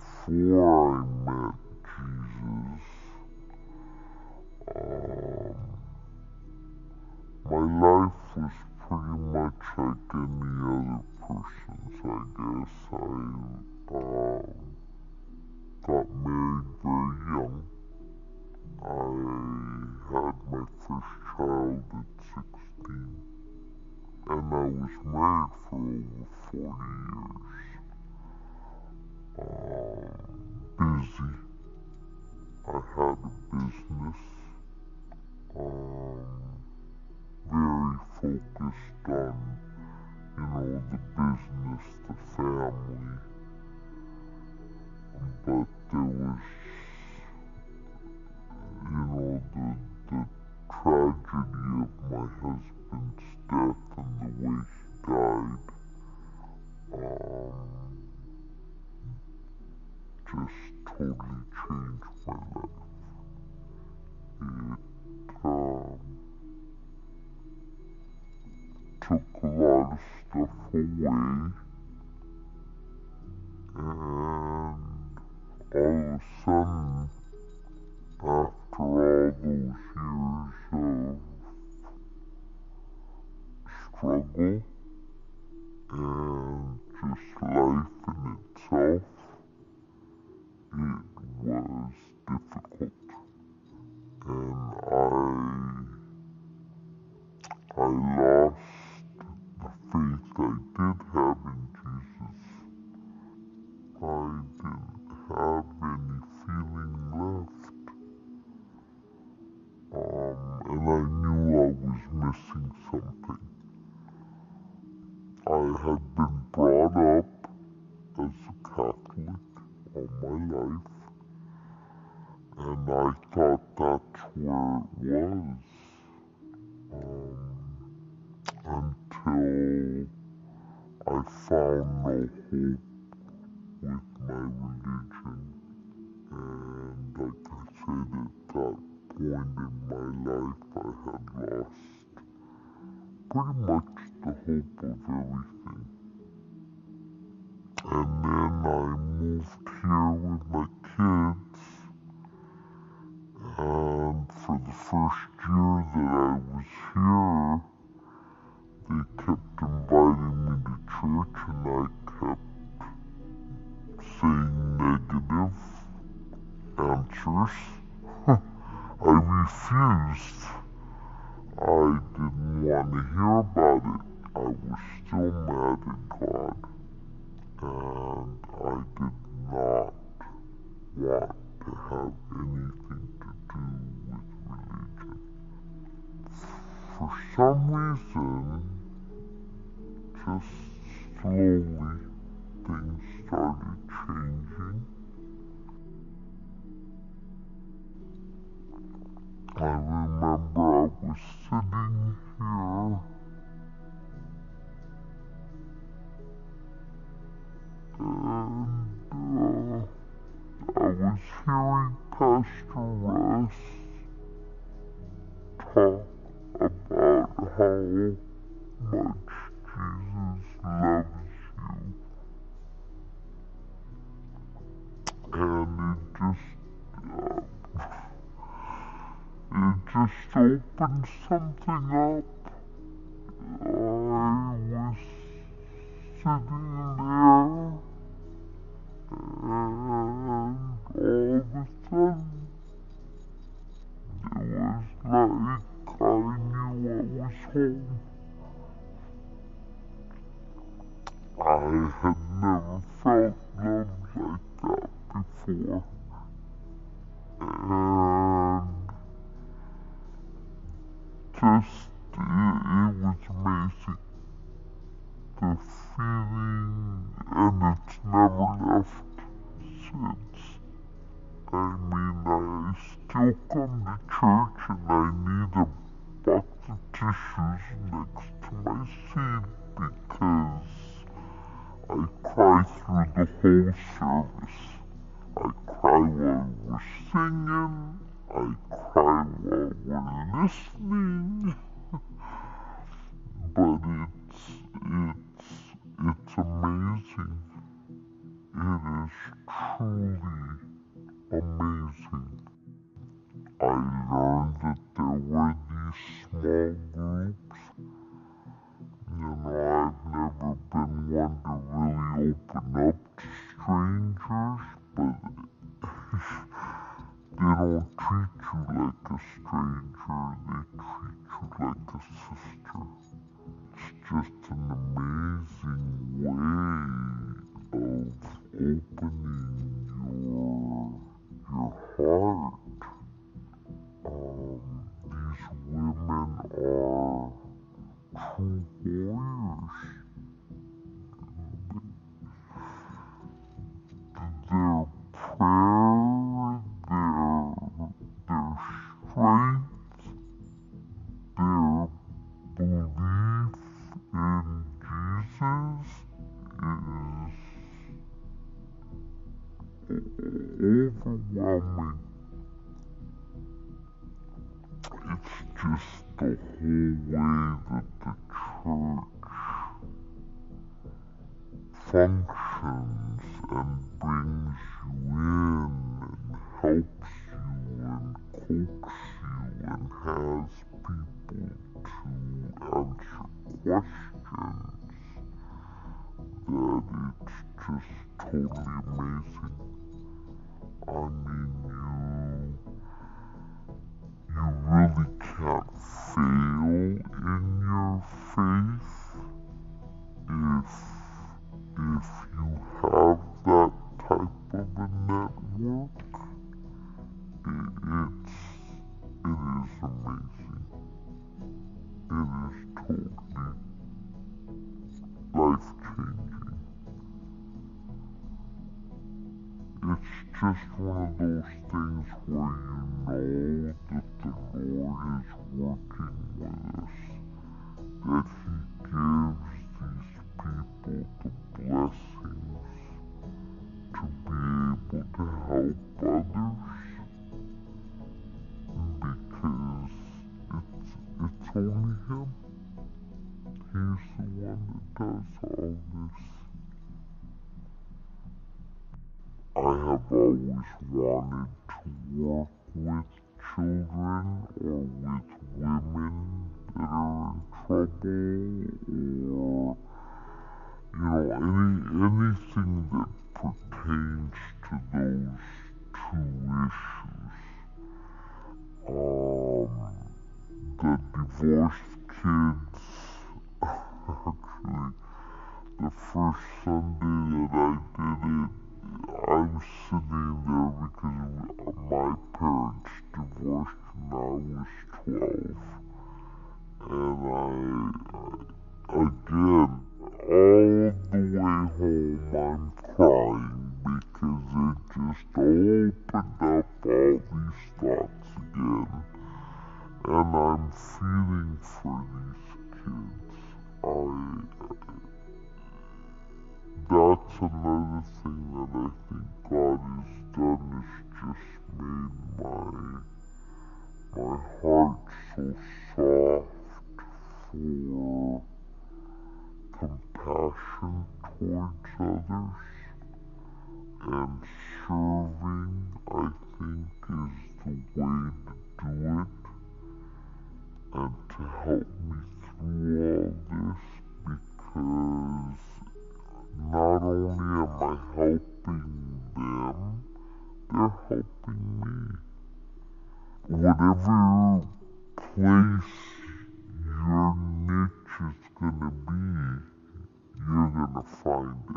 before I met Jesus, um, my life was pretty much like any other person's, I guess. I got married very young. I had my first child at 16, and I was married for over 40 years. Busy. I had a business. Um, very focused on, the business, the family. But there was, the tragedy of my husband's death and the way he died, just totally changed my life. It took a lot of stuff away, and all of a sudden, after all those years of struggle and just life in itself, it was difficult. And I lost the faith I did have in Jesus. I didn't have any feeling left. And I knew I was missing something. I had been brought up as a Catholic all my life, and I thought that's where it was, until I found no hope with my religion. And like I said, at that point in my life, I had lost pretty much the hope of everything. And then I moved here with my kids, and for the first year that I was here, they kept inviting me to church, and I kept saying negative answers. I refused. I didn't want to hear about it. I was still mad at God, and I did not want to have anything to do with religion. For some reason, just slowly, things started changing. I remember I was sitting here, and I was hearing Pastor Russ talk about how much Jesus loves you, and it just opened something up. I was sitting there, and all of a sudden, it was like I knew I was home. I had never felt love like that before, and it was amazing. The feeling, and it's never left since. I mean, I still come to church, and I need a box of tissues next to my seat because I cry through the whole service. I cry while we're singing, I cry while we're listening, but it's amazing. It is truly amazing. I learned that there were these small groups. I've never been one to really open up to strangers, but they don't treat you like a stranger, they treat you like a sister. It's just an amazing way of opening your heart. These women are true warriors. Their prayer, their strength, their belief in Jesus is overwhelming. It's just the whole way that the church functions and brings you in and helps you and coaxes you and has people to answer questions, that it's just totally amazing. I mean, you really can't fail in your faith if you have that type of a network. It is amazing. It is totally life-changing. It's just one of those things where you know that the Lord is working with us, that He gives these people the blessings to be able to help others, because it's only Him. He's the one that does all this. I have always wanted to work with children or with women that are in trouble, or anything that pertains to those two issues. The divorced kids, actually, the first Sunday that I did it, I'm sitting there because my parents divorced when I was 12. And again, all the way home, I'm crying because it just opened up all these thoughts again. And I'm feeling for these kids. That's another thing that I think God has done, is just made my heart so soft for compassion towards others, and serving, I think, is the way to do it, and to help me through all this, because not only am I helping them, they're helping me. Whatever place your niche is gonna be, you're gonna find it.